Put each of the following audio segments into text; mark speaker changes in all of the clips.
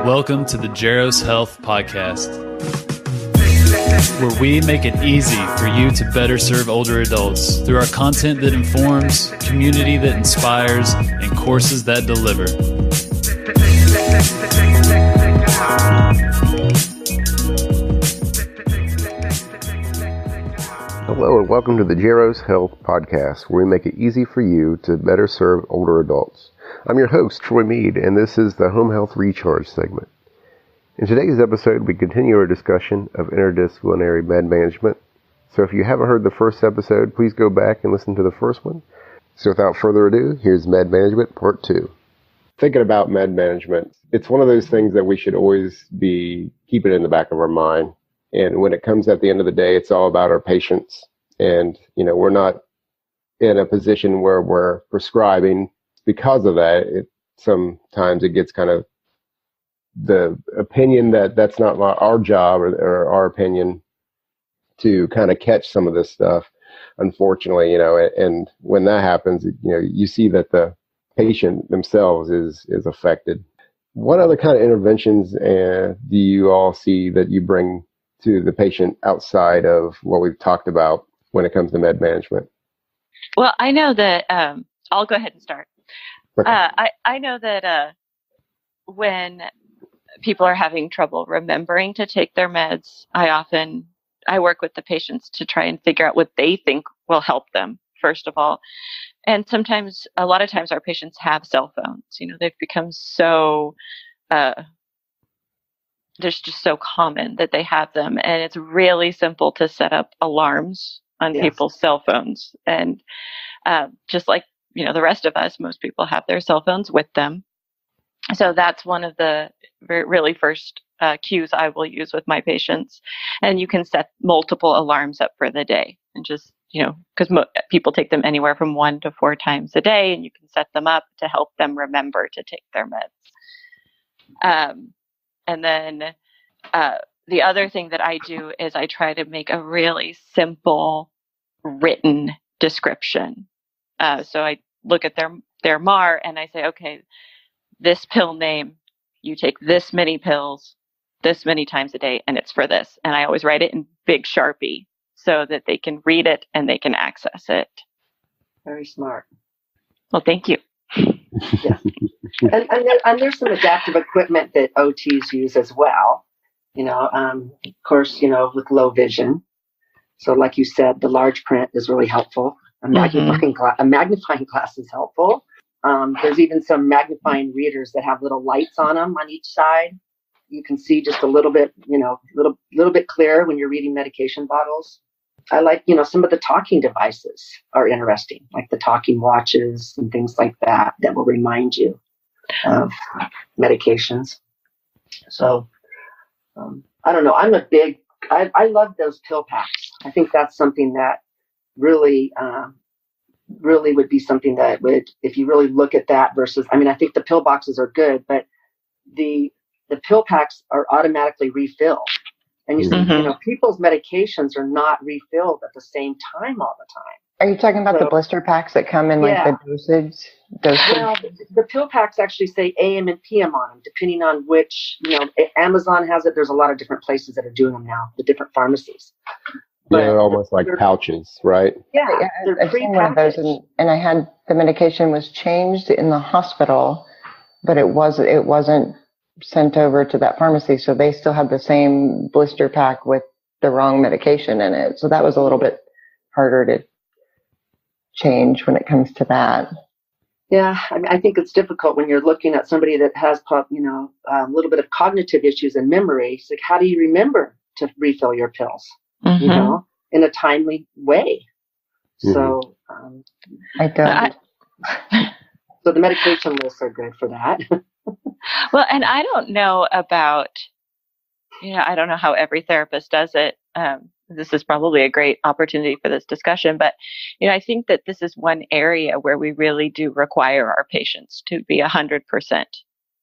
Speaker 1: Welcome to the Jaros Health Podcast, where we make it easy for you to better serve older adults through our content that informs, community that inspires, and courses that deliver.
Speaker 2: Hello and welcome to the Jaros Health Podcast, where we make it easy for you to better serve older adults. I'm your host, Troy Mead, and this is the Home Health Recharge segment. In today's episode, we continue our discussion of interdisciplinary med management. So if you haven't heard the first episode, please go back and listen to the first one. So without further ado, here's Med Management Part 2. Thinking about med management, it's one of those things that we should always be keeping in the back of our mind. And when it comes at the end of the day, it's all about our patients. And, we're not in a position where we're prescribing. Because of that, sometimes it gets kind of the opinion that that's not our job or our opinion to kind of catch some of this stuff, unfortunately, and when that happens, you see that the patient themselves is affected. What other kind of interventions do you all see that you bring to the patient outside of what we've talked about when it comes to med management?
Speaker 3: Well, I know that I'll go ahead and start.
Speaker 2: Okay.
Speaker 3: I know that when people are having trouble remembering to take their meds, I work with the patients to try and figure out what they think will help them, first of all. And a lot of times our patients have cell phones. They've become so, they're just so common that they have them. And it's really simple to set up alarms on people's cell phones. And just like, the rest of us, most people have their cell phones with them. So that's one of the really first cues I will use with my patients. And you can set multiple alarms up for the day and just, because people take them anywhere from 1 to 4 times a day, and you can set them up to help them remember to take their meds. And then the other thing that I do is I try to make a really simple written description. So I look at their MAR and I say, okay, this pill name, you take this many pills, this many times a day, and it's for this. And I always write it in big Sharpie so that they can read it and they can access it.
Speaker 4: Very smart.
Speaker 3: Well, thank you.
Speaker 4: Yeah. And there's some adaptive equipment that OTs use as well. Of course, with low vision. So like you said, the large print is really helpful. A magnifying glass is helpful. There's even some magnifying readers that have little lights on them on each side. You can see just a little bit, little bit clearer when you're reading medication bottles. I like, some of the talking devices are interesting, like the talking watches and things like that will remind you of medications. So, I don't know. I love those pill packs. I think that's something that really would be something that would, if you really look at that versus, I think the pill boxes are good, but the pill packs are automatically refilled. And you see, people's medications are not refilled at the same time all the time.
Speaker 5: Are you talking about the blister packs that come in the dosage?
Speaker 4: Well, the pill packs actually say AM and PM on them, depending on which, Amazon has it. There's a lot of different places that are doing them now, the different pharmacies.
Speaker 2: They're almost like pouches, right?
Speaker 4: Yeah,
Speaker 5: I've seen one of those, and I had the medication was changed in the hospital, but it wasn't sent over to that pharmacy, so they still had the same blister pack with the wrong medication in it. So that was a little bit harder to change when it comes to that.
Speaker 4: Yeah, I think it's difficult when you're looking at somebody that has, a little bit of cognitive issues and memory. It's like, how do you remember to refill your pills? In a timely way. So,
Speaker 5: I don't.
Speaker 4: So the medication lists are good for that.
Speaker 3: Well, and I don't know about, I don't know how every therapist does it. This is probably a great opportunity for this discussion, but, I think that this is one area where we really do require our patients to be 100%,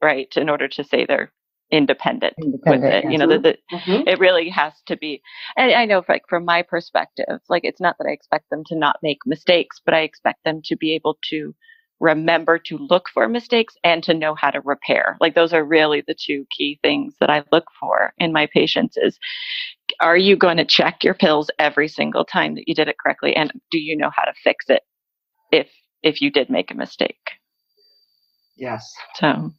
Speaker 3: right, in order to say they're independent with it. It really has to be. And I know, from my perspective, it's not that I expect them to not make mistakes, but I expect them to be able to remember to look for mistakes and to know how to repair. Like those are really the two key things that I look for in my patients is, are you going to check your pills every single time that you did it correctly? And do you know how to fix it if you did make a mistake?
Speaker 4: Yes.
Speaker 3: So,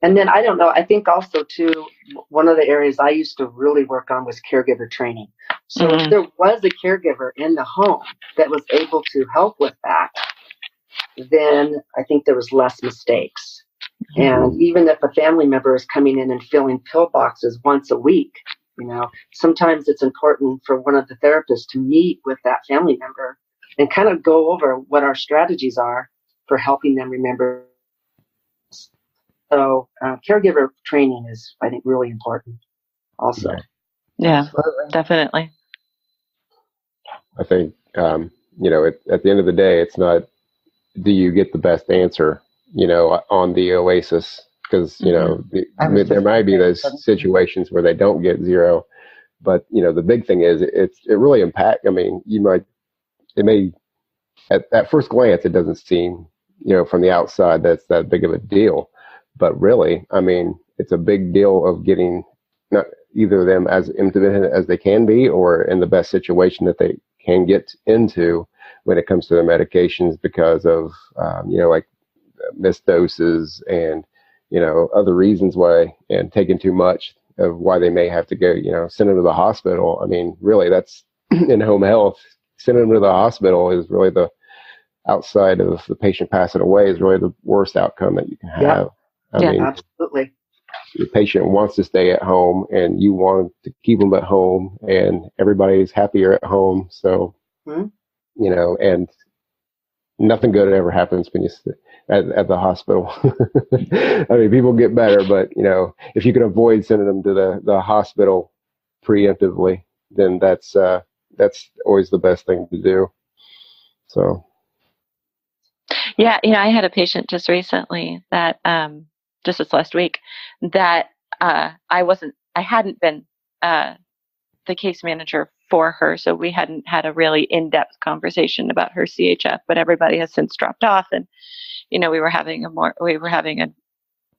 Speaker 4: and then I don't know, I think also too, one of the areas I used to really work on was caregiver training. So if there was a caregiver in the home that was able to help with that, then I think there was less mistakes. And even if a family member is coming in and filling pill boxes once a week, sometimes it's important for one of the therapists to meet with that family member and kind of go over what our strategies are for helping them remember. So caregiver training is, I think, really important also.
Speaker 3: Yeah, definitely.
Speaker 2: I think, at the end of the day, it's not, do you get the best answer, on the OASIS? Because, there might be those situations where they don't get zero. But, the big thing is it really impacts. I mean, at first glance, it doesn't seem, from the outside, that's that big of a deal. But really, I mean, it's a big deal of getting not either of them as independent as they can be or in the best situation that they can get into when it comes to their medications because of, like missed doses and, other reasons why, and taking too much of why they may have to go, send them to the hospital. I mean, really, that's in home health. Sending them to the hospital is really the outside of the patient passing away is really the worst outcome that you can have. I mean,
Speaker 4: absolutely.
Speaker 2: The patient wants to stay at home and you want to keep them at home and everybody's happier at home. So, and nothing good ever happens when you at the hospital. I mean, people get better, but if you can avoid sending them to the hospital preemptively, then that's always the best thing to do. So.
Speaker 3: Yeah, I had a patient just recently that, just this last week, that I hadn't been the case manager for her, so we hadn't had a really in-depth conversation about her CHF, but everybody has since dropped off, and we were having a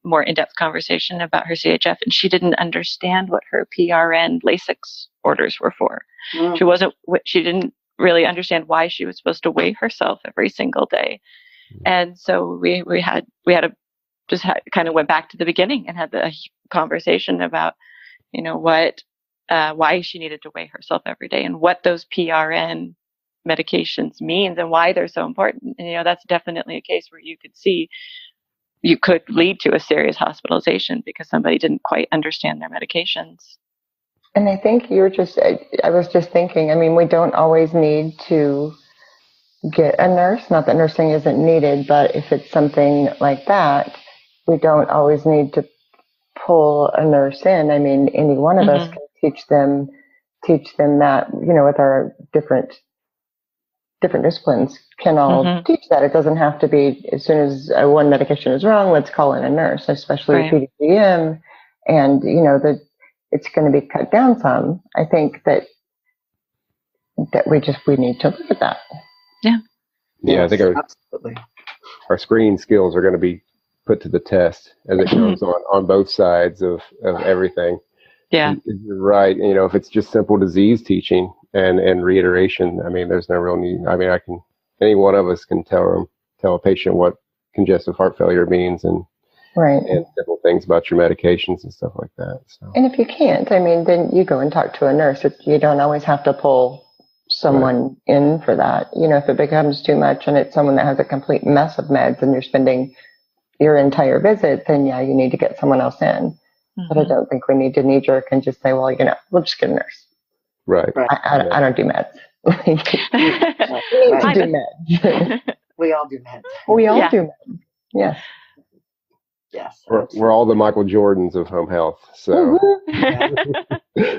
Speaker 3: more in-depth conversation about her CHF, and she didn't understand what her PRN Lasix orders were for. She didn't really understand why she was supposed to weigh herself every single day. And so we kind of went back to the beginning and had the conversation about, why she needed to weigh herself every day and what those PRN medications means and why they're so important. And, that's definitely a case where you could lead to a serious hospitalization because somebody didn't quite understand their medications.
Speaker 5: And I think I was just thinking, I mean, we don't always need to get a nurse, not that nursing isn't needed, but if it's something like that, we don't always need to pull a nurse in. I mean, any one of us can teach them that, with our different disciplines can all teach that. It doesn't have to be as soon as one medication is wrong, let's call in a nurse, especially with PDGM, and, it's going to be cut down some. I think that we need to look at that.
Speaker 3: Yeah.
Speaker 2: Yeah, I think our screening skills are going to be put to the test as it goes on both sides of everything.
Speaker 3: Yeah.
Speaker 2: You're right. If it's just simple disease teaching and reiteration, I mean, there's no real need. I mean, any one of us can tell a patient what congestive heart failure means and simple things about your medications and stuff like that. So.
Speaker 5: And if you can't, I mean, then you go and talk to a nurse. You don't always have to pull someone in for that. If it becomes too much and it's someone that has a complete mess of meds and you're spending your entire visit, then you need to get someone else in. But I don't think we need to knee jerk and just say, well, we'll just get a nurse.
Speaker 2: Right.
Speaker 5: I don't do meds. We need to do meds.
Speaker 4: We all do meds.
Speaker 5: We all do meds. Yes.
Speaker 4: Yes.
Speaker 2: We're all the Michael Jordans of home health. So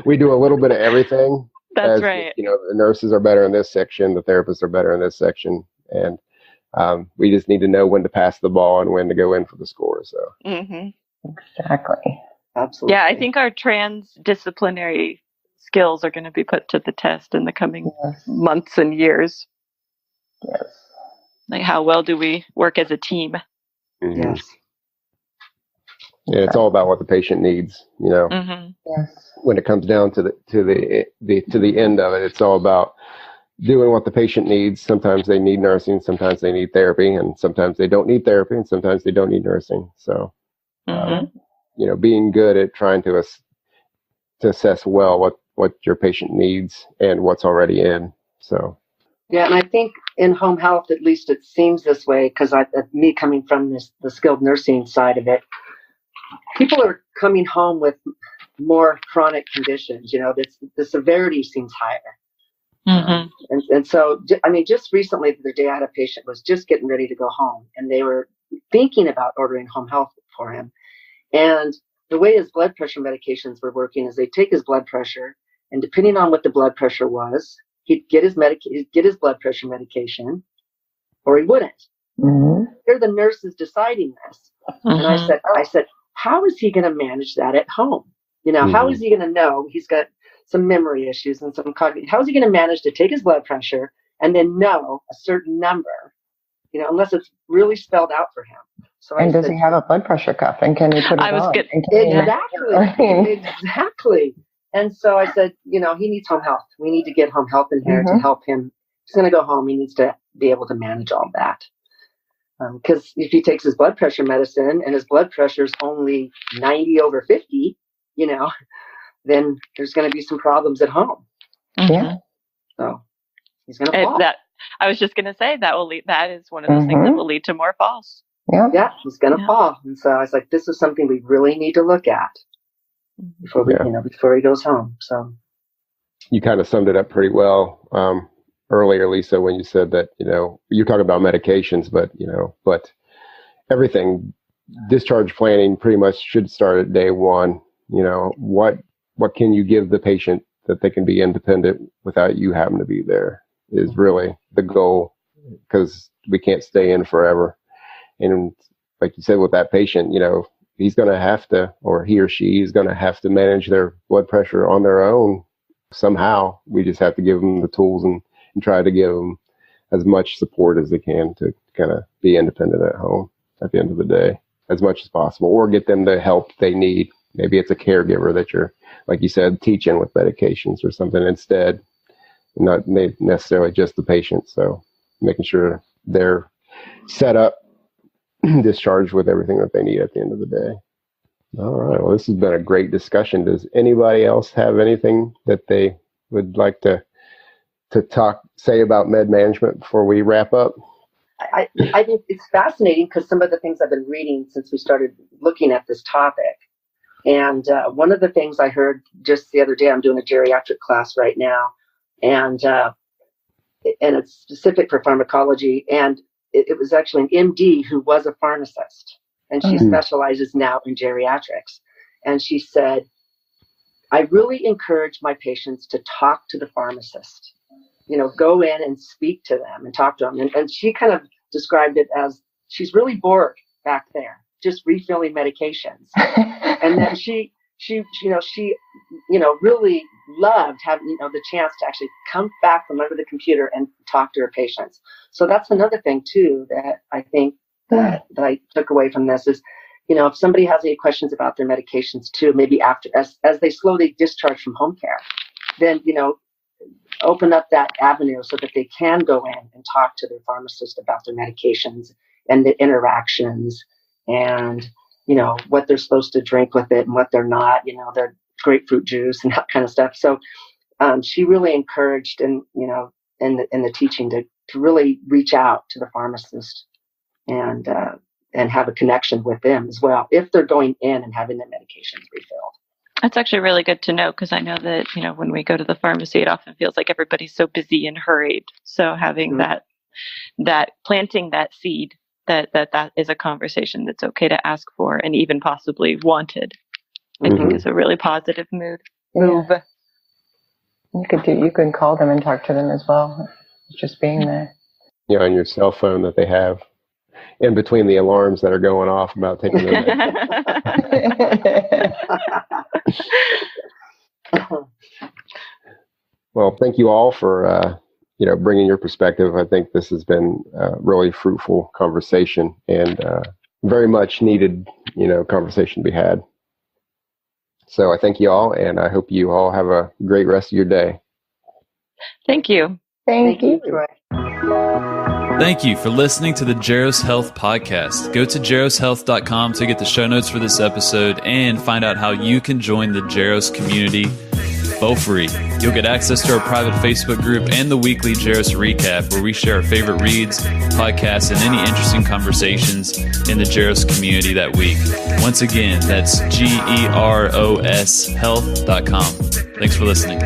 Speaker 2: we do a little bit of everything.
Speaker 3: That's right.
Speaker 2: The nurses are better in this section. The therapists are better in this section. And we just need to know when to pass the ball and when to go in for the score. So.
Speaker 5: Exactly.
Speaker 4: Absolutely.
Speaker 3: Yeah, I think our transdisciplinary skills are going to be put to the test in the coming months and years.
Speaker 5: Yes.
Speaker 3: Like, how well do we work as a team?
Speaker 2: Mm-hmm.
Speaker 4: Yes.
Speaker 2: Yeah, it's all about what the patient needs, you know.
Speaker 3: Mm-hmm.
Speaker 5: Yes.
Speaker 2: When it comes down to the end of it, it's all about doing what the patient needs. Sometimes they need nursing, sometimes they need therapy, and sometimes they don't need therapy, and sometimes they don't need nursing. So, you know, being good at trying to assess well what your patient needs and what's already in. So.
Speaker 4: Yeah, and I think in home health, at least it seems this way, because me coming from the skilled nursing side of it, people are coming home with more chronic conditions. You know, the severity seems higher.
Speaker 3: Mm-hmm.
Speaker 4: And so, I mean, just recently, the other day, I had a patient was just getting ready to go home, and they were thinking about ordering home health for him. And the way his blood pressure medications were working is they take his blood pressure, and depending on what the blood pressure was, he'd get his blood pressure medication, or he wouldn't.
Speaker 5: Mm-hmm.
Speaker 4: Here, the nurse is deciding this, and I said, how is he going to manage that at home? You know, how is he going to know he's got some memory issues and some cognitive? How is he going to manage to take his blood pressure and then know a certain number? You know, unless it's really spelled out for him. So
Speaker 5: and does he have a blood pressure cuff? And can he put it on?
Speaker 4: Exactly. And so I said, you know, he needs home health. We need to get home health in here to help him. He's going to go home. He needs to be able to manage all that. Because if he takes his blood pressure medicine and his blood pressure is only 90/50, you know, then there's going to be some problems at home.
Speaker 5: Yeah.
Speaker 4: So he's going to fall.
Speaker 3: I was just going to say that is one of those things that will lead to more falls.
Speaker 4: Yeah, he's going to fall. And so I was like, this is something we really need to look at before he goes home. So
Speaker 2: you kind of summed it up pretty well earlier, Lisa, when you said that, you know, you talk about medications, but everything, discharge planning pretty much should start at day one. You know, what can you give the patient that they can be independent without you having to be there is really the goal, because we can't stay in forever. And like you said, with that patient, you know, he's going to have to, or he or she is going to have to manage their blood pressure on their own somehow. We just have to give them the tools and try to give them as much support as they can to kind of be independent at home at the end of the day, as much as possible, or get them the help they need. Maybe it's a caregiver that you're, like you said, teaching with medications or something instead, not necessarily just the patient. So making sure they're set up, discharged with everything that they need at the end of the day. All right. Well, this has been a great discussion. Does anybody else have anything that they would like to say about med management before we wrap up?
Speaker 4: I think it's fascinating because some of the things I've been reading since we started looking at this topic. And one of the things I heard just the other day, I'm doing a geriatric class right now, and it's specific for pharmacology. And it was actually an MD who was a pharmacist, and she specializes now in geriatrics. And she said, I really encourage my patients to talk to the pharmacist. You know, go in and speak to them and talk to them. And she kind of described it as she's really bored back there, just refilling medications. And then she really loved having, the chance to actually come back from under the computer and talk to her patients. So that's another thing too, that I think that I took away from this is, if somebody has any questions about their medications too, maybe after, as they slowly discharge from home care, then, open up that avenue so that they can go in and talk to their pharmacist about their medications and the interactions and, what they're supposed to drink with it and what they're not, their grapefruit juice and that kind of stuff. So she really encouraged in the teaching to really reach out to the pharmacist and have a connection with them as well, if they're going in and having their medications refilled.
Speaker 3: That's actually really good to know, because I know that, when we go to the pharmacy, it often feels like everybody's so busy and hurried. So having that planting that seed, that is a conversation that's okay to ask for and even possibly wanted, I think is a really positive move.
Speaker 5: Yeah. You can call them and talk to them as well. Just being there.
Speaker 2: On your cell phone that they have in between the alarms that are going off about taking them. Well, thank you all for bringing your perspective. I think this has been a really fruitful conversation and very much needed, conversation to be had. So I thank you all, and I hope you all have a great rest of your day.
Speaker 3: Thank you.
Speaker 5: Thank you.
Speaker 4: Troy.
Speaker 1: Thank you for listening to the Jaros Health Podcast. Go to jaroshealth.com to get the show notes for this episode and find out how you can join the Jaros community for free. You'll get access to our private Facebook group and the weekly Jaros Recap, where we share our favorite reads, podcasts, and any interesting conversations in the Jaros community that week. Once again, that's GEROS health.com. Thanks for listening.